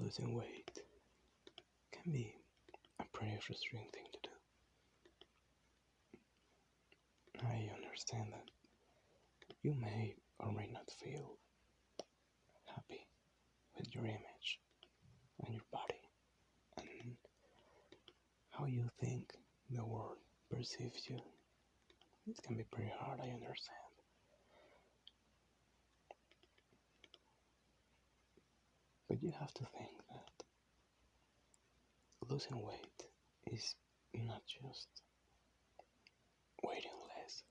losing weight can be a pretty frustrating thing to do. I understand that you may or may not feel happy with your image and your body and how you think the world perceives you. It can be pretty hard, I understand. But you have to think that losing weight is not just weighing less,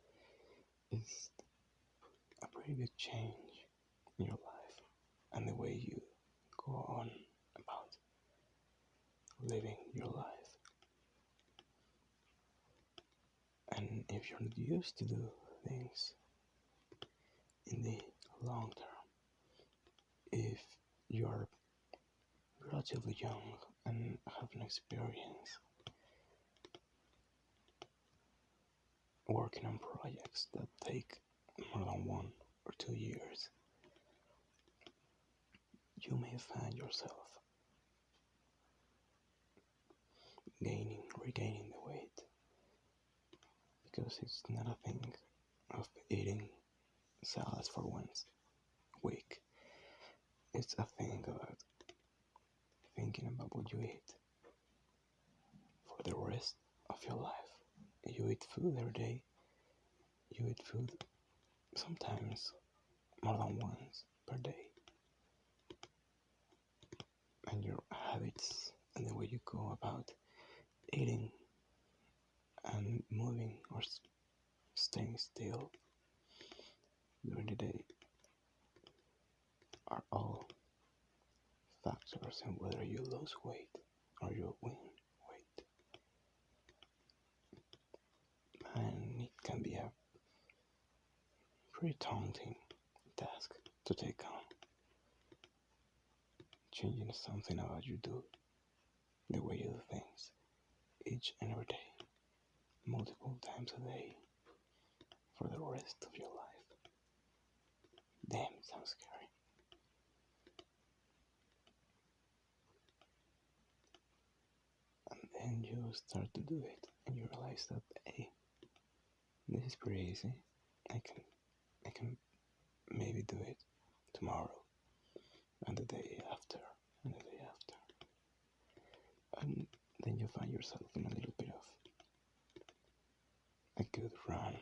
it's a pretty big change in your life and the way you go on about living your life. And if you're not used to do things in the long term, if you're relatively young and have an experience working on projects that take more than 1 or 2 years, you may find yourself regaining the weight because it's not a thing of eating salads for 1 week. It's a thing about thinking about what you eat for the rest of your life. You eat food every day. You eat food sometimes more than once per day. And your habits and the way you go about eating and moving or staying still during the day are all factors in whether you lose weight or you win weight. And it can be a pretty daunting task to take on. Changing something about you do, the way you do things, each and every day, multiple times a day, for the rest of your life. Damn, it sounds scary. And then you start to do it, and you realize that, hey, this is pretty easy. I can maybe do it tomorrow, and the day after, and the day after. And then you find yourself in a little bit of a good run.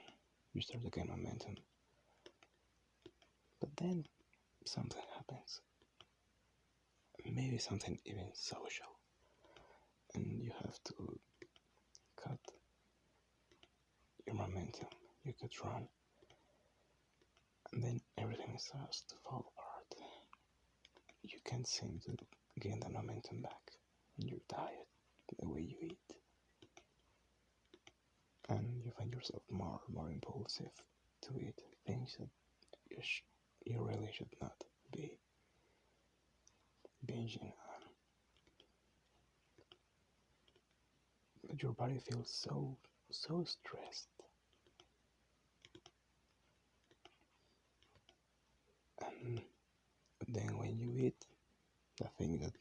You start to gain momentum. But then something happens. Maybe something even social. And you have to cut your momentum. You could run. And then everything starts to fall apart. You can't seem to gain the momentum back in your diet, the way you eat. And you find yourself more impulsive to eat things that you really should not be binging on. But your body feels so stressed. And then when you eat the thing that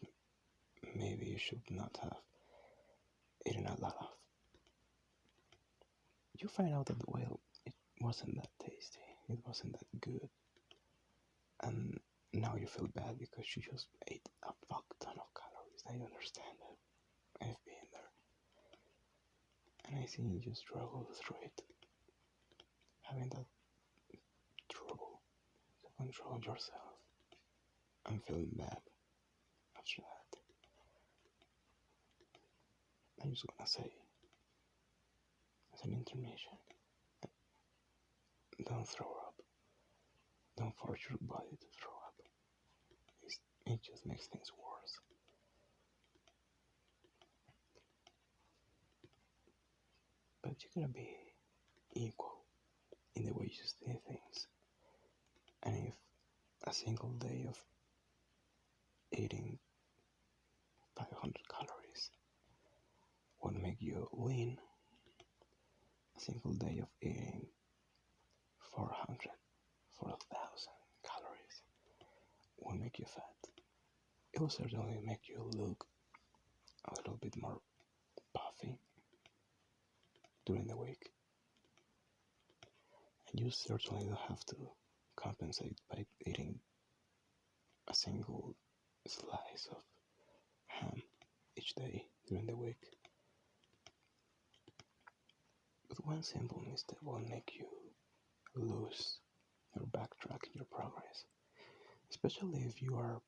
maybe you should not have eaten a lot of, you find out that, well, it wasn't that tasty, it wasn't that good. And now you feel bad because you just ate a fuck ton of calories. I understand that. I've been there. And I see you just struggle through it. Having that trouble to control yourself. I'm feeling bad after that. I just wanna say, as an intermission, don't throw up. Don't force your body to throw up. It just makes things worse. But you gotta be equal in the way you see things. And if a single day of eating 500 calories would make you lean, a single day of eating 4,000 calories will make you fat. it will certainly make you look a little bit more puffy during the week. And you certainly don't have to compensate by eating a single slice of ham each day during the week. But one simple mistake will make you lose or backtrack in your progress, especially if you are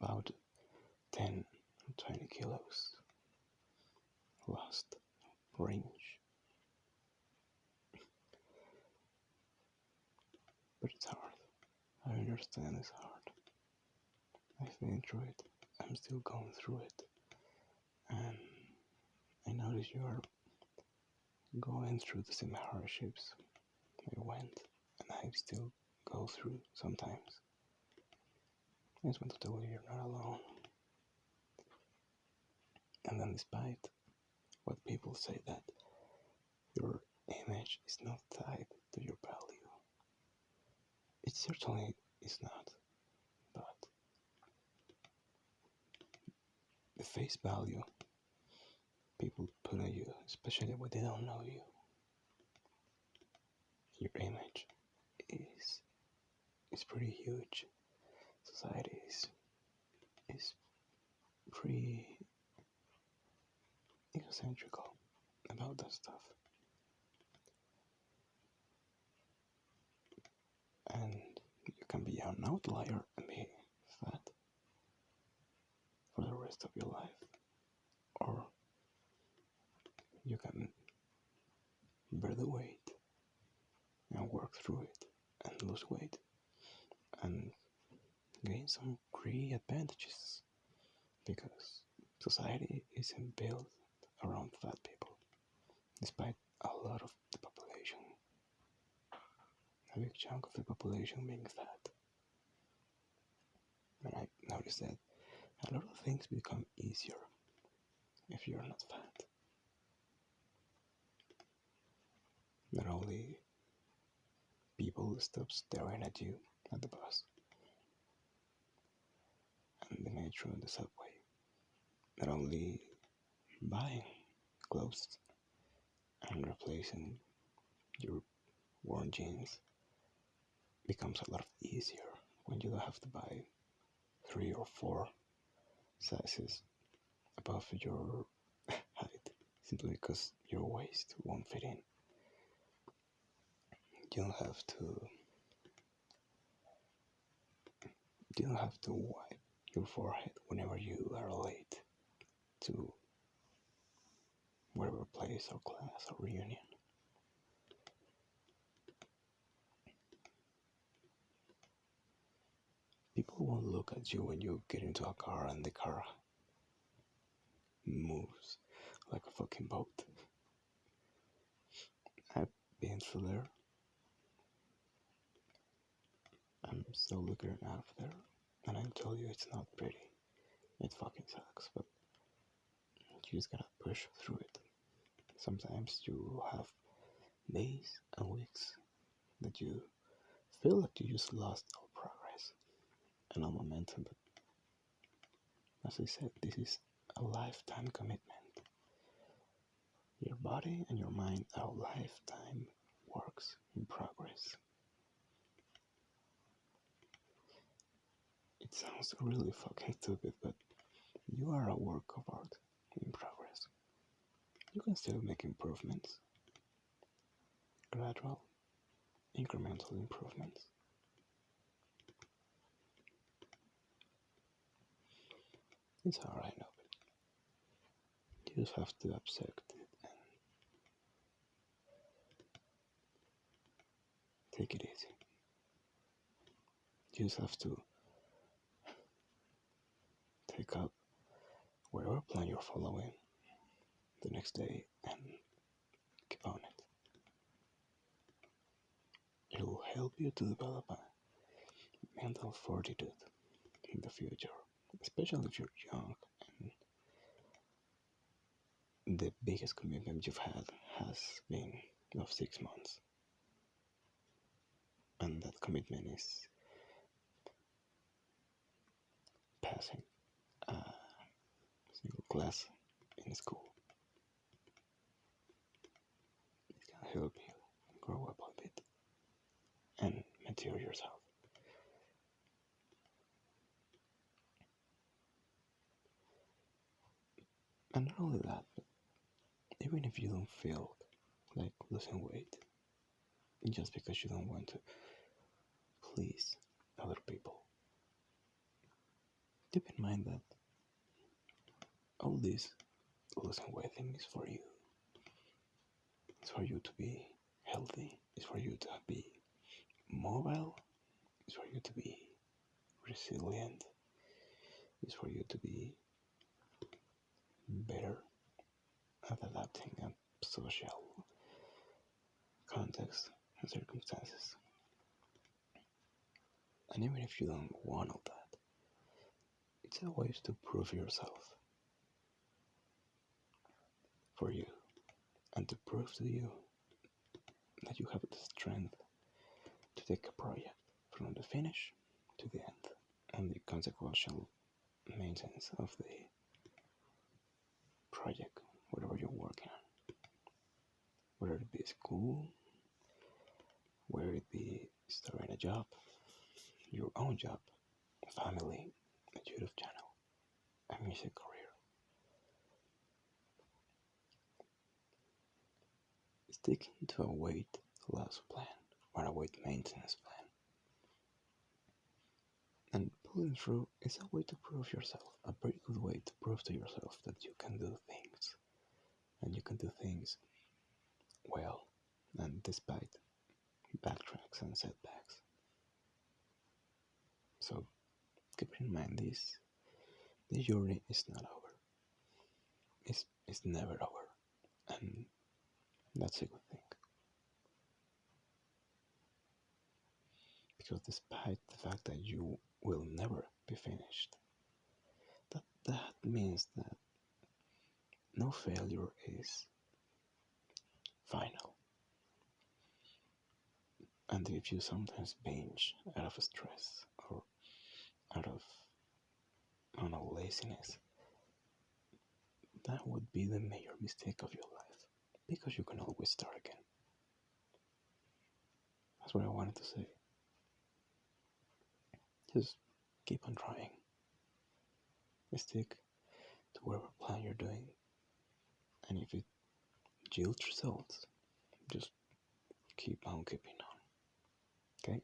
about 10 or 20 kilos lost range. But it's hard. I understand it's hard. I've been through it. I'm still going through it. And I notice you are going through the same hardships I went, and I still go through sometimes. I just want to tell you you're not alone. And then despite what people say that your image is not tied to your value, it certainly is not. But the face value people put on you, especially when they don't know you, your image is pretty huge. Society is pretty egocentrical about that stuff. And you can be an outlier and be fat for the rest of your life. Or you can bear the weight and work through it and lose weight and gain some great advantages, because society isn't built around fat people, despite a lot of the population, a big chunk of the population being fat. And I noticed that a lot of things become easier if you're not fat. Not only people stop staring at you at the bus and the metro and the subway. Not only buying clothes and replacing your worn jeans becomes a lot easier when you don't have to buy 3 or 4 sizes above your height simply because your waist won't fit in. You don't have to wipe your forehead whenever you are late to whatever place or class or reunion. People won't look at you when you get into a car and the car moves like a fucking boat. I've been through there. I'm slowly getting out of there, and I'll tell you it's not pretty. It fucking sucks, but you just gotta push through it. Sometimes you have days and weeks that you feel like you just lost all progress and all momentum, but as I said, this is a lifetime commitment. Your body and your mind are lifetime works in progress. It sounds really fucking stupid, but you are a work of art in progress. You can still make improvements, gradual, incremental improvements. It's hard, I know, but you just have to accept it and take it easy. You just have to take up whatever plan you're following the next day and keep on it. It will help you to develop a mental fortitude in the future, especially if you're young and the biggest commitment you've had has been of 6 months. And that commitment is passing a single class in school. It can help you grow up a bit and mature yourself. And not only that, but even if you don't feel like losing weight, just because you don't want to please other people, keep in mind that all this losing weight thing is for you. It's for you to be healthy. It's for you to be mobile. It's for you to be resilient. It's for you to be better at adapting a social context and circumstances. And even if you don't want all that, it's a way to prove yourself for you and to prove to you that you have the strength to take a project from the finish to the end and the consequential maintenance of the project, whatever you're working on. Whether it be school, whether it be starting a job, your own job, family, a YouTube channel, a music career. Sticking to a weight loss plan or a weight maintenance plan and pulling through is a way to prove yourself, a very good way to prove to yourself that you can do things and you can do things well and despite backtracks and setbacks. So keep in mind this journey is not over. It's never over, and that's a good thing. Because despite the fact that you will never be finished, that means that no failure is final. And if you sometimes binge out of stress or out of, I don't know, laziness, that would be the major mistake of your life. Because you can always start again. That's what I wanted to say. Just keep on trying. Stick to whatever plan you're doing. And if it yields results, just keep on keeping on. Okay?